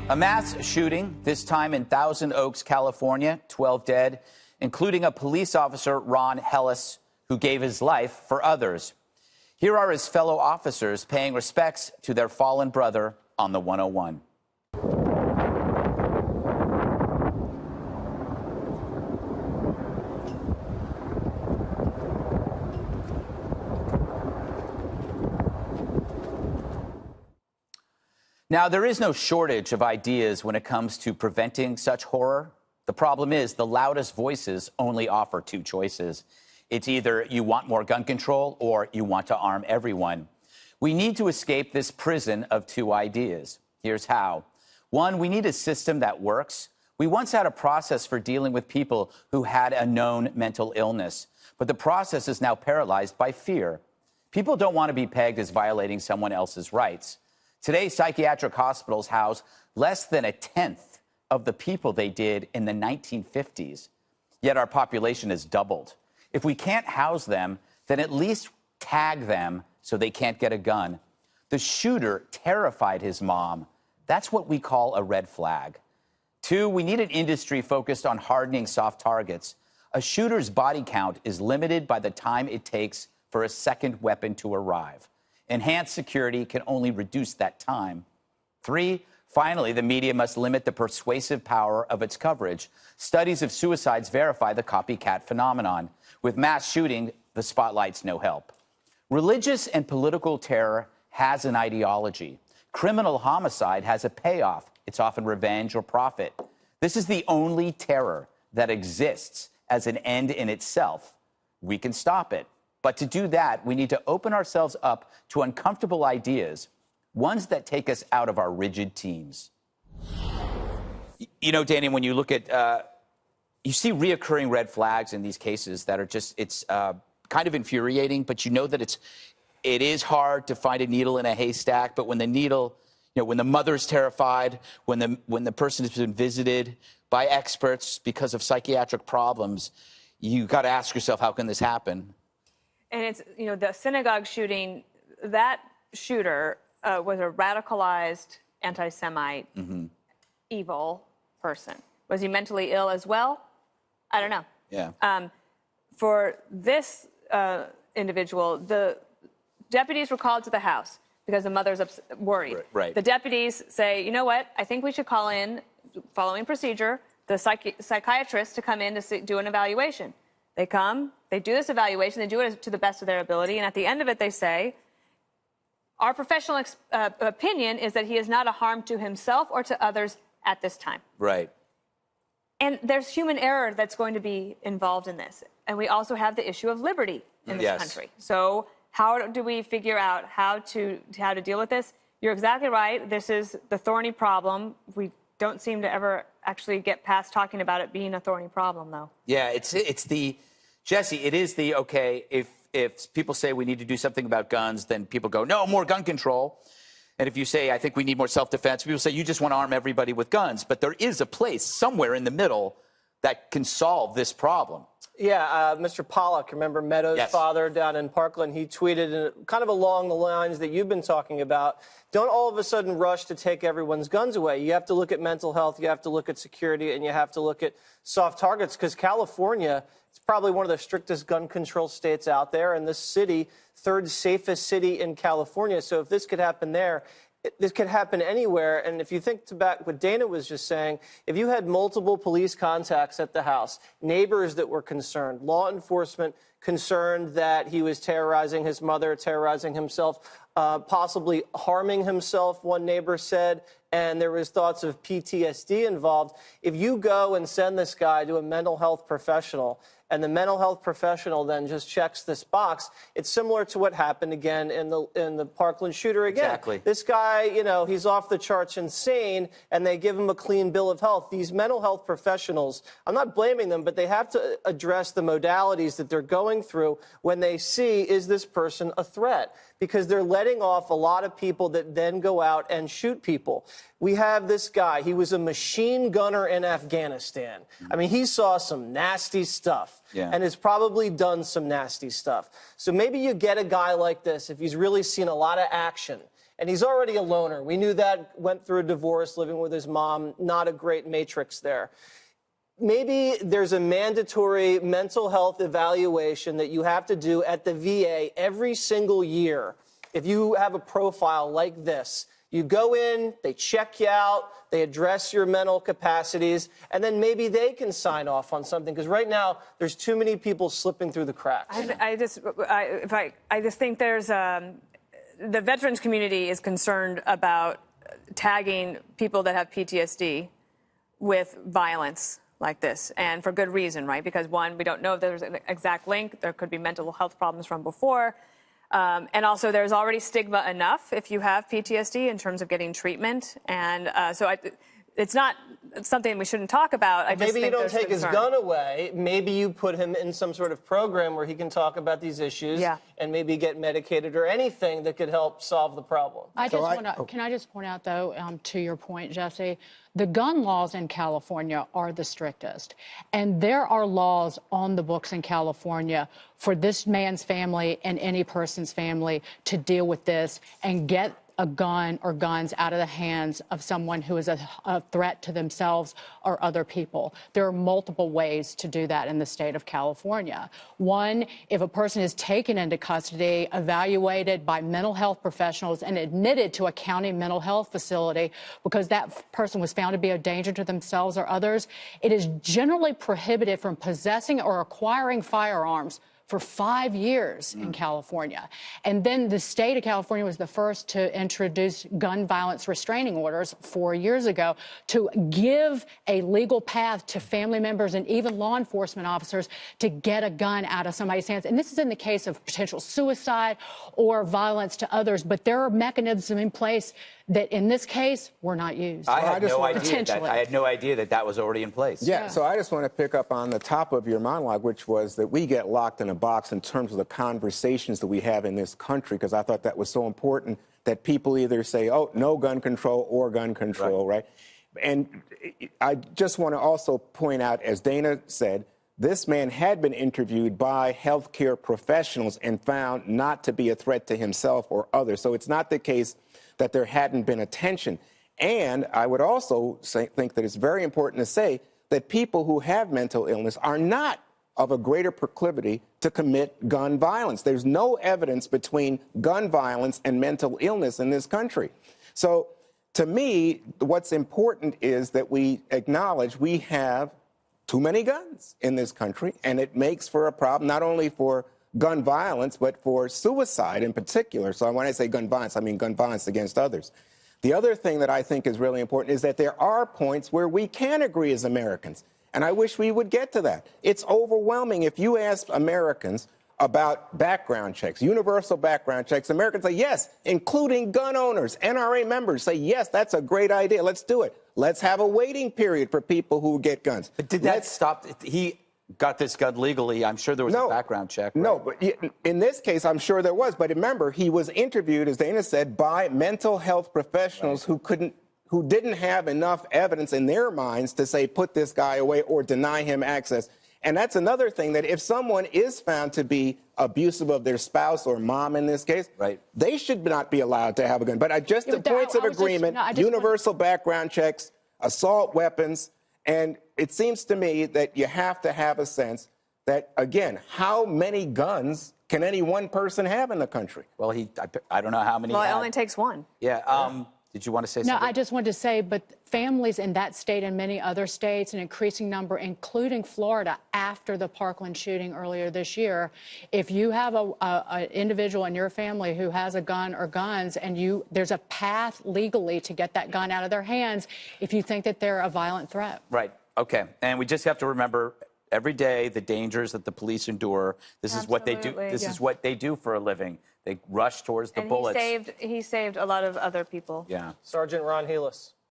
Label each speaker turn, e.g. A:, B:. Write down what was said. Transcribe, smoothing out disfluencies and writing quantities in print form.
A: A mass shooting, this time in Thousand Oaks, California, 12 dead, including a police officer, Ron Hellis, who gave his life for others. Here are his fellow officers paying respects to their fallen brother on the 101. Now, there is no shortage of ideas when it comes to preventing such horror. The problem is the loudest voices only offer two choices. It's either you want more gun control or you want to arm everyone. We need to escape this prison of two ideas. Here's how. One, we need a system that works. We once had a process for dealing with people who had a known mental illness, but the process is now paralyzed by fear. People don't want to be pegged as violating someone else's rights. Today, psychiatric hospitals house less than a tenth of the people they did in the 1950s. Yet our population has doubled. If we can't house them, then at least tag them so they can't get a gun. The shooter terrified his mom. That's what we call a red flag. Two, we need an industry focused on hardening soft targets. A shooter's body count is limited by the time it takes for a second weapon to arrive. Enhanced security can only reduce that time. Three, finally, the media must limit the persuasive power of its coverage. Studies of suicides verify the copycat phenomenon. With mass shooting, the spotlight's no help. Religious and political terror has an ideology. Criminal homicide has a payoff. It's often revenge or profit. This is the only terror that exists as an end in itself. We can stop it. But to do that, we need to open ourselves up to uncomfortable ideas, ones that take us out of our rigid teams. You know, Danny, when you look at, you see reoccurring red flags in these cases that are just, it's kind of infuriating, but you know that it is hard to find a needle in a haystack. But when the needle, you know, when the mother's terrified, when the person has been visited by experts because of psychiatric problems, you got to ask yourself, how can this happen?
B: And it's, you know, the synagogue shooting, that shooter was a radicalized anti-Semite, evil person. Was he mentally ill as well? I don't know.
A: Yeah.
B: For this individual, the deputies were called to the house because the mother's worried.
A: Right.
B: The deputies say, you know what, I think we should call in, following procedure, the psychiatrist to come in to do an evaluation. They come, they do this evaluation, they do it to the best of their ability, and at the end of it they say, our professional opinion is that he is not a harm to himself or to others at this time.
A: Right.
B: And there's human error that's going to be involved in this. And we also have the issue of liberty in this country. So how do we figure out how to deal with this? You're exactly right. This is the thorny problem. We don't seem to ever actually get past talking about it being a thorny problem, though.
A: Yeah, it's the, Jesse, it is the, okay, if people say we need to do something about guns, then people go, no, more gun control. And if you say, I think we need more self-defense, people say, you just want to arm everybody with guns. But there is a place somewhere in the middle that can solve this problem.
C: Yeah, Mr. Pollack, remember Meadows' father down in Parkland? He tweeted kind of along the lines that you've been talking about. Don't all of a sudden rush to take everyone's guns away. You have to look at mental health, you have to look at security, and you have to look at soft targets, because California is probably one of the strictest gun control states out there, and this city, third safest city in California. So if this could happen there, this could happen anywhere. And if you think back what Dana was just saying, if you had multiple police contacts at the house, neighbors that were concerned, law enforcement concerned that he was terrorizing his mother, terrorizing himself, possibly harming himself, one neighbor said, and there was thoughts of PTSD involved. If you go and send this guy to a mental health professional, and the mental health professional then just checks this box, it's similar to what happened again in the Parkland shooter again.
A: Exactly.
C: This guy, you know, he's off the charts insane, and they give him a clean bill of health. These mental health professionals, I'm not blaming them, but they have to address the modalities that they're going through when they see, is this person a threat? Because they're letting off a lot of people that then go out and shoot people. We have this guy. He was a machine gunner in Afghanistan. I mean, he saw some nasty stuff and has probably done some nasty stuff. So maybe you get a guy like this, if he's really seen a lot of action And he's already a loner. We knew that, went through a divorce, living with his mom, not a great matrix there. Maybe there's a mandatory mental health evaluation that you have to do at the VA every single year. If you have a profile like this, you go in, they check you out, they address your mental capacities, and then maybe they can sign off on something. Because right now, there's too many people slipping through the cracks.
B: I just think there's the veterans community is concerned about tagging people that have PTSD with violence like this, and for good reason, right? Because one, we don't know if there's an exact link. There could be mental health problems from before. And also, there's already stigma enough if you have PTSD in terms of getting treatment. And it's not something we shouldn't talk about. I just
C: maybe you
B: think
C: don't take his gun away. Maybe you put him in some sort of program where he can talk about these issues and maybe get medicated or anything that could help solve the problem.
D: Can I just point out, though, to your point, Jesse, the gun laws in California are the strictest. And there are laws on the books in California for this man's family and any person's family to deal with this and get a gun or guns out of the hands of someone who is a threat to themselves or other people. There are multiple ways to do that in the state of California. One, if a person is taken into custody, evaluated by mental health professionals and admitted to a county mental health facility because that person was found to be a danger to themselves or others, it is generally prohibited from possessing or acquiring firearms for 5 years in California. And then the state of California was the first to introduce gun violence restraining orders 4 years ago to give a legal path to family members and even law enforcement officers to get a gun out of somebody's hands. And this is in the case of potential suicide or violence to others. But there are mechanisms in place that in this case were not used.
A: I had no idea that that was already in place.
E: Yeah, so I just want to pick up on the top of your monologue, which was that we get locked in a box in terms of the conversations that we have in this country, because I thought that was so important that people either say, oh, no gun control or gun control, right? And I just want to also point out, as Dana said, this man had been interviewed by healthcare professionals and found not to be a threat to himself or others. So it's not the case that there hadn't been attention. And I would also think that it's very important to say that people who have mental illness are not of a greater proclivity to commit gun violence. There's no evidence between gun violence and mental illness in this country. So to me, what's important is that we acknowledge we have too many guns in this country, and it makes for a problem not only for gun violence, but for suicide in particular. So when I say gun violence, I mean gun violence against others. The other thing that I think is really important is that there are points where we can agree as Americans, and I wish we would get to that. It's overwhelming. If you ask Americans about background checks, universal background checks, Americans say yes, including gun owners, NRA members say yes, that's a great idea, let's do it. Let's have a waiting period for people who get guns.
A: But did that stop? He got this gun legally. I'm sure there was a background check. Right?
E: No, but in this case, I'm sure there was. But remember, he was interviewed, as Dana said, by mental health professionals who didn't have enough evidence in their minds to say, put this guy away or deny him access. And that's another thing, that if someone is found to be abusive of their spouse or mom in this case, they should not be allowed to have a gun. But just the points of agreement, universal background checks, assault weapons, and it seems to me that you have to have a sense that, again, how many guns can any one person have in the country?
A: Well, I don't know how many.
B: Well, it only takes one.
A: Yeah. Did you want to say something?
D: No, I just wanted to say, but families in that state and many other states, an increasing number, including Florida, after the Parkland shooting earlier this year, if you have an individual in your family who has a gun or guns, and there's a path legally to get that gun out of their hands if you think that they're a violent threat.
A: Right. Okay. And we just have to remember every day the dangers that the police endure. This is what they do. This is what they do for a living. They rush towards the bullets.
B: He saved a lot of other people.
A: Yeah.
C: Sergeant Ron Helis.